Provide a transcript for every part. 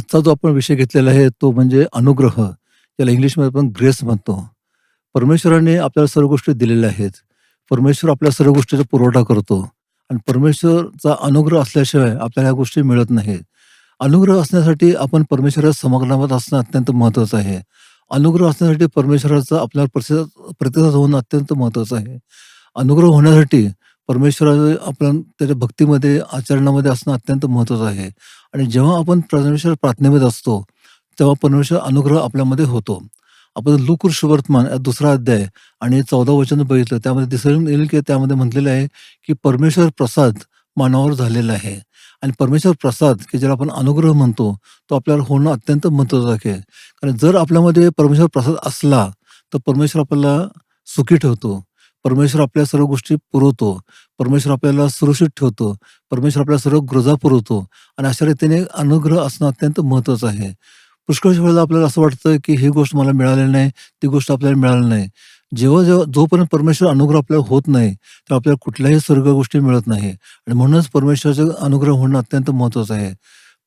आजचा जो आपण विषय घेतलेला आहे तो म्हणजे अनुग्रह. याला इंग्लिशमध्ये आपण ग्रेस म्हणतो. परमेश्वराने आपल्याला सर्व गोष्टी दिलेल्या आहेत. परमेश्वर आपल्या सर्व गोष्टीचा पुरवठा करतो आणि परमेश्वरचा अनुग्रह असल्याशिवाय आपल्याला ह्या गोष्टी मिळत नाहीत. अनुग्रह असण्यासाठी आपण परमेश्वराच्या समागमात असणं अत्यंत महत्त्वाचं आहे. अनुग्रह असण्यासाठी परमेश्वराचा आपल्याला प्रतिसाद होणं अत्यंत महत्त्वाचं आहे. अनुग्रह होण्यासाठी परमेश्वराला आपण त्याच्या भक्तीमध्ये, आचरणामध्ये असणं अत्यंत महत्त्वाचं आहे. आणि जेव्हा आपण परमेश्वर प्रार्थनेमध्ये असतो, तेव्हा परमेश्वर अनुग्रह आपल्यामध्ये होतो. आपण लूक सुवर्तमान या 2रा अध्याय आणि 14 वचन बघितलं, त्यामध्ये दिसून येईल की त्यामध्ये म्हटलेलं आहे की परमेश्वर प्रसाद मानवावर झालेला आहे. आणि परमेश्वर प्रसाद की ज्याला आपण अनुग्रह म्हणतो, तो आपल्याला होणं अत्यंत महत्त्वाचं आहे. कारण जर आपल्यामध्ये परमेश्वर प्रसाद असला, तर परमेश्वर आपल्याला सुखी ठेवतो. परमेश्वर आपल्या सर्व गोष्टी पुरवतो. परमेश्वर आपल्याला सुरक्षित ठेवतो. परमेश्वर आपल्याला सर्व गरजा पुरवतो आणि अशा रीतीने अनुग्रह असणं अत्यंत महत्त्वाचं आहे. पुष्कळ वेळेला आपल्याला असं वाटतं की ही गोष्ट मला मिळालेली नाही, ती गोष्ट आपल्याला मिळाली नाही. जेव्हा जोपर्यंत परमेश्वर अनुग्रह आपल्याला होत नाही, तेव्हा आपल्याला कुठल्याही स्वर्ग गोष्टी मिळत नाही आणि म्हणूनच परमेश्वराचं अनुग्रह होणं अत्यंत महत्त्वाचं आहे.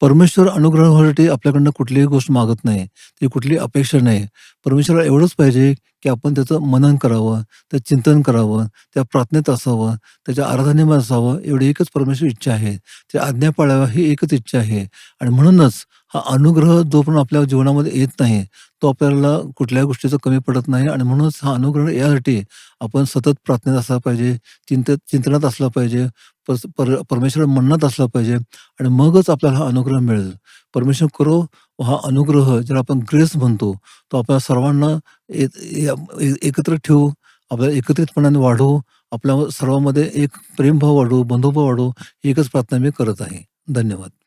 परमेश्वर अनुग्रह होण्यासाठी आपल्याकडनं कुठलीही गोष्ट मागत नाही. ती कुठलीही अपेक्षा नाही. परमेश्वराला एवढंच पाहिजे की आपण त्याचं मनन करावं, त्याचं चिंतन करावं, त्या प्रार्थनेत असावं, त्याच्या आराधनेमध्ये असावं, एवढी एकच परमेश्वर इच्छा आहे. त्या आज्ञा पाळाव्या ही एकच इच्छा आहे आणि म्हणूनच हा अनुग्रह जोपर्यंत आपल्या जीवनामध्ये येत नाही, तो आपल्याला कुठल्याही गोष्टीचं कमी पडत नाही आणि म्हणूनच हा अनुग्रह यासाठी आपण सतत प्रार्थनेत असला पाहिजे, चिंतनात असला पाहिजे, परमेश्वर म्हणण्यात असला पाहिजे आणि मगच आपल्याला हा अनुग्रह मिळेल. परमेश्वर करो हा अनुग्रह ज्याला आपण ग्रेस म्हणतो, तो आपल्या सर्वांना एकत्र ठेवू, आपल्याला एकत्रितपणाने वाढवू, आपल्या सर्वांमध्ये एक प्रेमभाव वाढवू, बंधुभाव वाढवू, ही एकच प्रार्थना मी करत आहे. धन्यवाद.